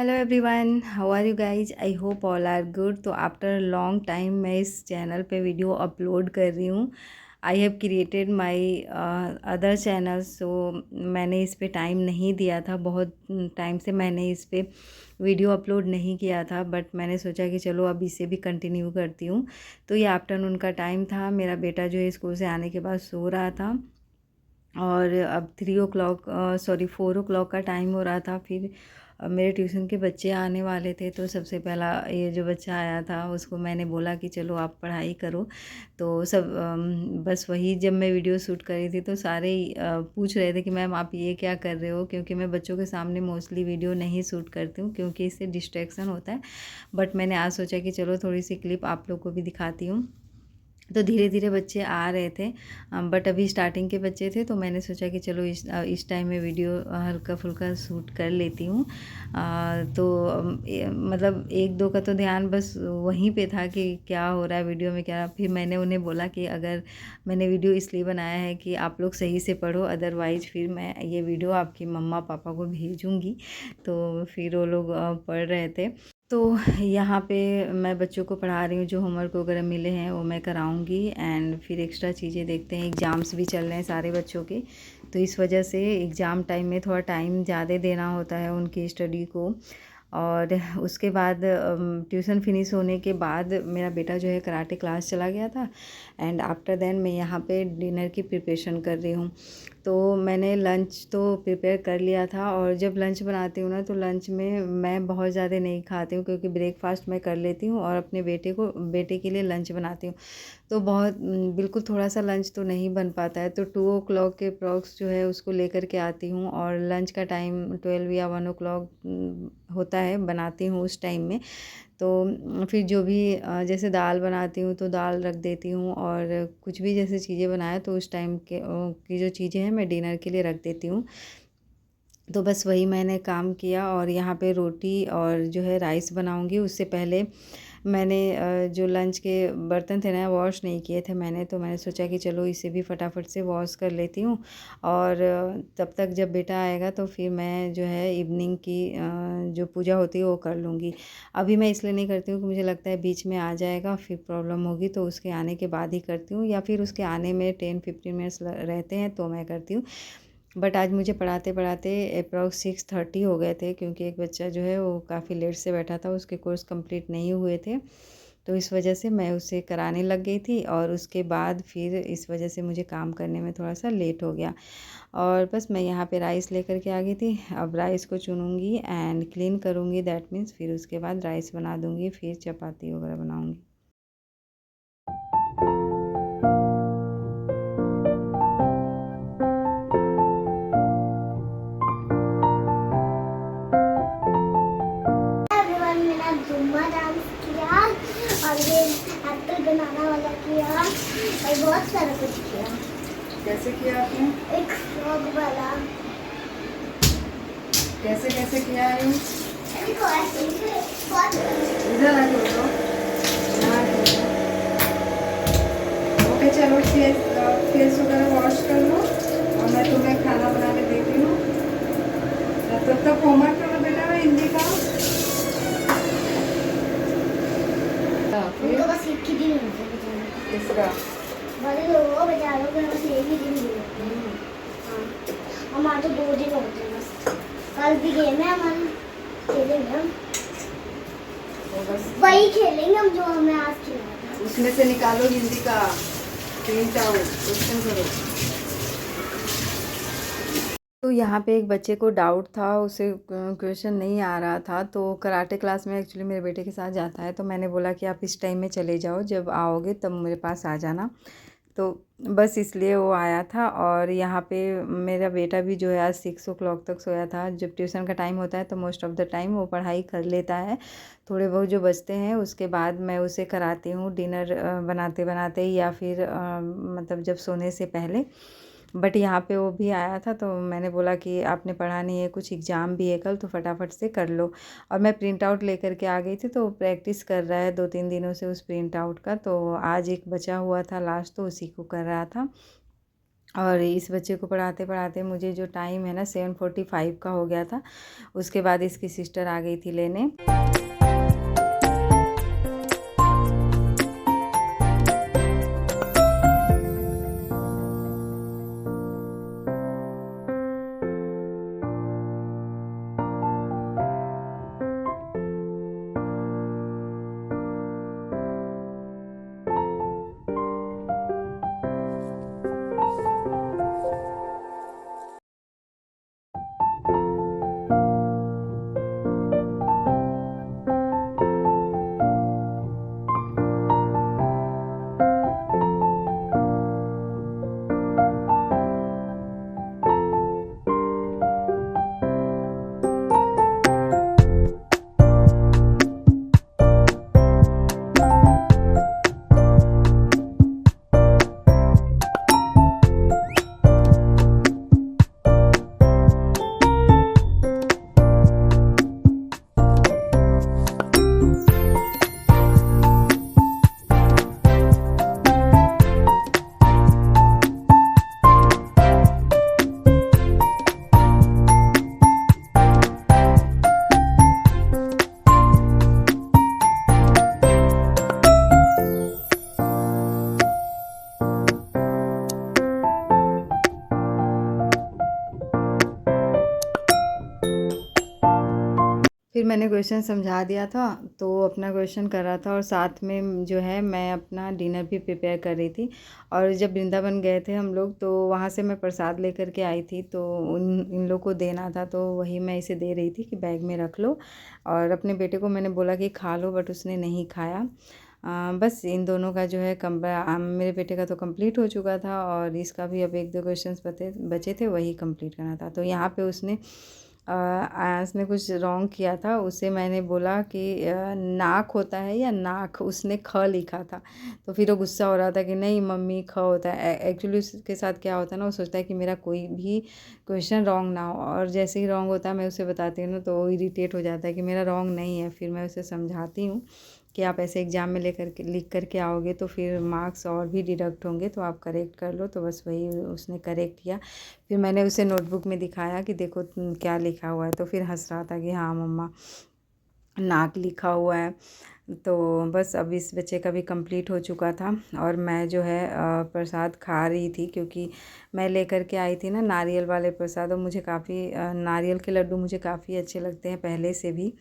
Hello everyone, how are you guys? I hope all are good. तो after long time मैं इस channel पे video upload कर रही हूँ। I have created my other channel, so मैंने इस पे टाइम नहीं दिया था। बहुत टाइम से मैंने इस पे वीडियो अपलोड नहीं किया था, बट मैंने सोचा कि चलो अब इसे भी कंटिन्यू करती हूँ। तो ये आफ्टरनून का टाइम था। मेरा बेटा जो है स्कूल से आने के बाद सो रहा था और अब 3 o'clock सॉरी 4 o'clock का टाइम हो रहा था। फिर मेरे ट्यूशन के बच्चे आने वाले थे, तो सबसे पहला ये जो बच्चा आया था उसको मैंने बोला कि चलो आप पढ़ाई करो। तो सब बस वही जब मैं वीडियो शूट कर रही थी तो सारे ही पूछ रहे थे कि मैम आप ये क्या कर रहे हो, क्योंकि मैं बच्चों के सामने मोस्टली वीडियो नहीं शूट करती हूँ क्योंकि इससे डिस्ट्रैक्शन होता है। बट मैंने आज सोचा कि चलो थोड़ी सी क्लिप आप लोग को भी दिखाती हूँ। तो धीरे धीरे बच्चे आ रहे थे, बट अभी स्टार्टिंग के बच्चे थे, तो मैंने सोचा कि चलो इस टाइम में वीडियो हल्का फुल्का शूट कर लेती हूँ। तो मतलब एक दो का तो ध्यान बस वहीं पे था कि क्या हो रहा है वीडियो में क्या। फिर मैंने उन्हें बोला कि अगर मैंने वीडियो इसलिए बनाया है कि आप लोग सही से पढ़ो, अदरवाइज़ फिर मैं ये वीडियो आपकी मम्मा पापा को भेजूँगी। तो फिर वो लोग पढ़ रहे थे। तो यहाँ पे मैं बच्चों को पढ़ा रही हूँ, जो होमवर्क वगैरह मिले हैं वो मैं कराऊँगी। एंड फिर एक्स्ट्रा चीज़ें देखते हैं। एग्ज़ाम्स भी चल रहे हैं सारे बच्चों के, तो इस वजह से एग्ज़ाम टाइम में थोड़ा टाइम ज़्यादा देना होता है उनकी स्टडी को। और उसके बाद ट्यूशन फिनिश होने के बाद मेरा बेटा जो है कराटे क्लास चला गया था। एंड आफ्टर देन मैं यहाँ पे डिनर की प्रिपरेशन कर रही हूँ। तो मैंने लंच तो प्रिपेयर कर लिया था, और जब लंच बनाती हूँ ना तो लंच में मैं बहुत ज़्यादा नहीं खाती हूँ क्योंकि ब्रेकफास्ट मैं कर लेती हूँ और अपने बेटे के लिए लंच बनाती हूँ। तो बहुत बिल्कुल थोड़ा सा लंच तो नहीं बन पाता है। तो 2 o'clock के अप्रॉक्स जो है उसको लेकर के आती हूँ, और लंच का टाइम 12 या 1 o'clock होता है, बनाती हूँ उस टाइम में। तो फिर जो भी जैसे दाल बनाती हूँ तो दाल रख देती हूँ, और कुछ भी जैसे चीज़ें बनाए तो उस टाइम के की जो चीज़ें हैं मैं डिनर के लिए रख देती हूँ। तो बस वही मैंने काम किया, और यहाँ पे रोटी और जो है राइस बनाऊँगी। उससे पहले मैंने जो लंच के बर्तन थे ना वॉश नहीं किए थे मैंने, तो मैंने सोचा कि चलो इसे भी फटाफट से वॉश कर लेती हूँ। और तब तक जब बेटा आएगा तो फिर मैं जो है इवनिंग की जो पूजा होती है वो कर लूँगी। अभी मैं इसलिए नहीं करती हूँ कि मुझे लगता है बीच में आ जाएगा फिर प्रॉब्लम होगी, तो उसके आने के बाद ही करती हूँ, या फिर उसके आने में 10-15 मिनट्स रहते हैं तो मैं करती हूँ। बट आज मुझे पढ़ाते पढ़ाते अप्रॉक्स 6:30 हो गए थे, क्योंकि एक बच्चा जो है वो काफ़ी लेट से बैठा था, उसके कोर्स कंप्लीट नहीं हुए थे। तो इस वजह से मैं उसे कराने लग गई थी, और उसके बाद फिर इस वजह से मुझे काम करने में थोड़ा सा लेट हो गया। और बस मैं यहाँ पे राइस लेकर के आ गई थी। अब राइस को चुनूँगी एंड क्लीन करूँगी, दैट मीन्स फिर उसके बाद राइस बना दूँगी, फिर चपाती वगैरह बनाऊँगी। मैंने जुम्मा डांस किया और ये एप्पल बनाना वाला किया और बहुत सारा कुछ किया। कैसे किया आपने? एक फ्रॉग वाला। कैसे कैसे किया है? देखो ऐसे बहुत इधर आ जाओ। ओके चलो, फेस वगैरह वॉश कर लो, और मैं तुम्हें खाना बनाने देती हूँ। तब तक होमवर्क करो बेटा हिंदी का। उनको बस एक ही दिन मिलता है बजाने इसका बड़े लोगों बजा लो फिर बस एक ही दिन मिलता है। हाँ हमारे तो 2 दिन होते हैं बस। कल भी गेम है हमारी, खेलेंगे हम, वही खेलेंगे हम जो हमें आज खिलाया था। उसमें से निकालो हिंदी का प्रिंट आउट, क्वेश्चन करो। तो यहाँ पे एक बच्चे को डाउट था, उसे क्वेश्चन नहीं आ रहा था। तो कराटे क्लास में एक्चुअली मेरे बेटे के साथ जाता है, तो मैंने बोला कि आप इस टाइम में चले जाओ, जब आओगे तब मेरे पास आ जाना। तो बस इसलिए वो आया था। और यहाँ पे मेरा बेटा भी जो है आज 6 o'clock तक सोया था। जब ट्यूशन का टाइम होता है तो मोस्ट ऑफ़ द टाइम वो पढ़ाई कर लेता है। थोड़े बहुत जो बचते हैं उसके बाद मैं उसे कराती हूँ डिनर बनाते बनाते, या फिर मतलब जब सोने से पहले। बट यहाँ पे वो भी आया था, तो मैंने बोला कि आपने पढ़ा नहीं है, कुछ एग्ज़ाम भी है कल, तो फटाफट से कर लो। और मैं प्रिंट आउट लेकर के आ गई थी, तो प्रैक्टिस कर रहा है 2-3 दिनों से उस प्रिंट आउट का। तो आज एक बचा हुआ था लास्ट, तो उसी को कर रहा था। और इस बच्चे को पढ़ाते पढ़ाते मुझे जो टाइम है ना 7:45 का हो गया था। उसके बाद इसकी सिस्टर आ गई थी लेने। फिर मैंने क्वेश्चन समझा दिया था, तो अपना क्वेश्चन कर रहा था और साथ में जो है मैं अपना डिनर भी प्रिपेयर कर रही थी। और जब वृंदावन गए थे हम लोग, तो वहाँ से मैं प्रसाद लेकर के आई थी, तो इन लोग को देना था, तो वही मैं इसे दे रही थी कि बैग में रख लो। और अपने बेटे को मैंने बोला कि खा लो, बट उसने नहीं खाया। बस इन दोनों का जो है मेरे बेटे का तो कंप्लीट हो चुका था, और इसका भी अब 1-2 क्वेश्चंस बचे थे, वही कंप्लीट करना था। तो यहाँ पे उसने कुछ रॉन्ग किया था। उसे मैंने बोला कि नाक होता है या नाक, उसने ख लिखा था। तो फिर वो गुस्सा हो रहा था कि नहीं मम्मी ख होता है। एक्चुअली उसके साथ क्या होता है ना, वो सोचता है कि मेरा कोई भी क्वेश्चन रॉन्ग ना हो, और जैसे ही रॉन्ग होता है मैं उसे बताती हूँ ना, तो वो इरिटेट हो जाता है कि मेरा रॉन्ग नहीं है। फिर मैं उसे समझाती हूँ कि आप ऐसे एग्ज़ाम में लिख कर के आओगे तो फिर मार्क्स और भी डिडक्ट होंगे, तो आप करेक्ट कर लो। तो बस वही उसने करेक्ट किया। फिर मैंने उसे नोटबुक में दिखाया कि देखो क्या लिखा हुआ है, तो फिर हंस रहा था कि हाँ मम्मा नाक लिखा हुआ है। तो बस अब इस बच्चे का भी कंप्लीट हो चुका था, और मैं जो है प्रसाद खा रही थी, क्योंकि मैं लेकर के आई थी ना नारियल वाले प्रसाद, और मुझे काफ़ी नारियल के लड्डू मुझे काफ़ी अच्छे लगते हैं पहले से भी।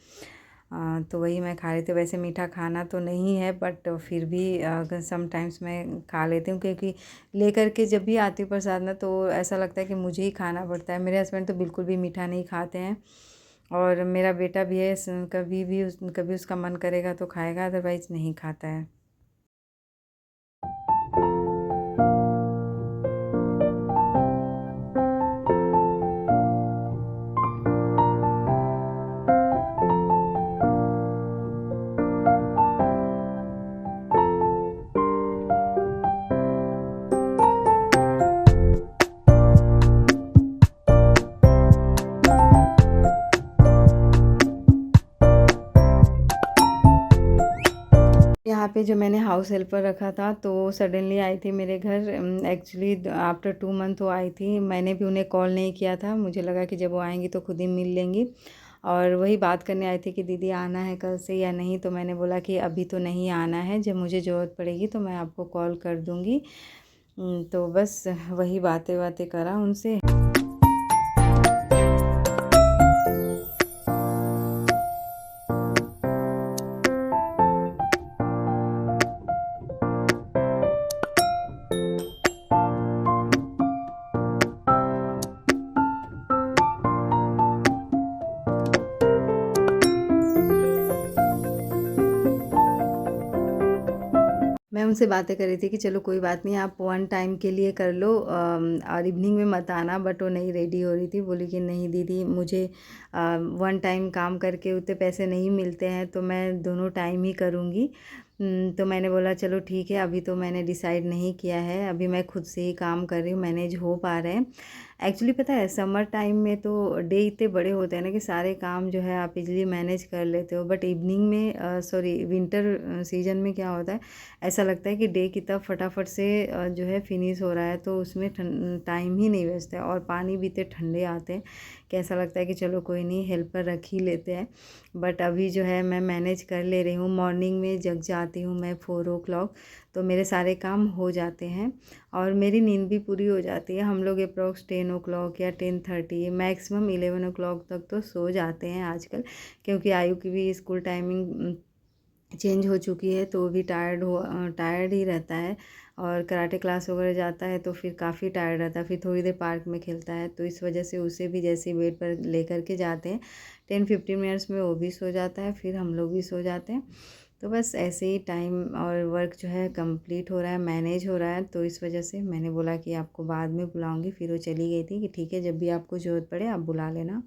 तो वही मैं खा रही थी। वैसे मीठा खाना तो नहीं है, बट फिर भी समटाइम्स मैं खा लेती हूँ, क्योंकि लेकर के जब भी आती हूँ प्रसाद ना, तो ऐसा लगता है कि मुझे ही खाना पड़ता है। मेरे हस्बैंड तो बिल्कुल भी मीठा नहीं खाते हैं, और मेरा बेटा भी है, कभी उसका मन करेगा तो खाएगा, अदरवाइज़ नहीं खाता है। यहाँ पे जो मैंने हाउस हेल्पर रखा था, तो सडनली आई थी मेरे घर। एक्चुअली आफ्टर 2 मंथ वो आई थी। मैंने भी उन्हें कॉल नहीं किया था, मुझे लगा कि जब वो आएंगी तो खुद ही मिल लेंगी। और वही बात करने आई थी कि दीदी आना है कल से या नहीं। तो मैंने बोला कि अभी तो नहीं आना है, जब मुझे ज़रूरत पड़ेगी तो मैं आपको कॉल कर दूँगी। तो बस वही बातें बातें करा उनसे। मैं उनसे बातें कर रही थी कि चलो कोई बात नहीं, आप 1 टाइम के लिए कर लो, और इवनिंग में मत आना। बट वो नहीं रेडी हो रही थी, बोली कि नहीं दीदी मुझे 1 टाइम काम करके उतने पैसे नहीं मिलते हैं, तो मैं दोनों टाइम ही करूँगी। तो मैंने बोला चलो ठीक है, अभी तो मैंने डिसाइड नहीं किया है, अभी मैं खुद से ही काम कर रही हूँ, मैनेज हो पा रहे हैं। एक्चुअली पता है समर टाइम में तो डे इतने बड़े होते हैं ना कि सारे काम जो है आप इजीली मैनेज कर लेते हो, बट इवनिंग में सॉरी विंटर सीजन में क्या होता है, ऐसा लगता है कि डे कितना फटाफट से जो है फिनिश हो रहा है, तो उसमें टाइम ही नहीं बचता है। और पानी भी इतने ठंडे आते हैं कि ऐसा लगता है कि चलो कोई नहीं, हेल्पर रख ही लेते हैं। बट अभी जो है मैं मैनेज कर ले रही हूँ। मॉर्निंग में जग जाती हूँ मैं 4 o'clock, तो मेरे सारे काम हो जाते हैं और मेरी नींद भी पूरी हो जाती है। हम लोग अप्रॉक्स 10 o'clock या 10:30 मैक्सिमम 11 o'clock तक तो सो जाते हैं आजकल, क्योंकि आयु की भी स्कूल टाइमिंग चेंज हो चुकी है, तो वो भी टायर्ड ही रहता है। और कराटे क्लास वगैरह जाता है तो फिर काफ़ी टायर्ड रहता है, फिर थोड़ी देर पार्क में खेलता है, तो इस वजह से उसे भी जैसे बेड पर लेकर के जाते हैं 10-15 मिनट्स में वो भी सो जाता है, फिर हम लोग भी सो जाते हैं। तो बस ऐसे ही टाइम और वर्क जो है कंप्लीट हो रहा है, मैनेज हो रहा है, तो इस वजह से मैंने बोला कि आपको बाद में बुलाऊंगी। फिर वो चली गई थी कि ठीक है, जब भी आपको ज़रूरत पड़े आप बुला लेना।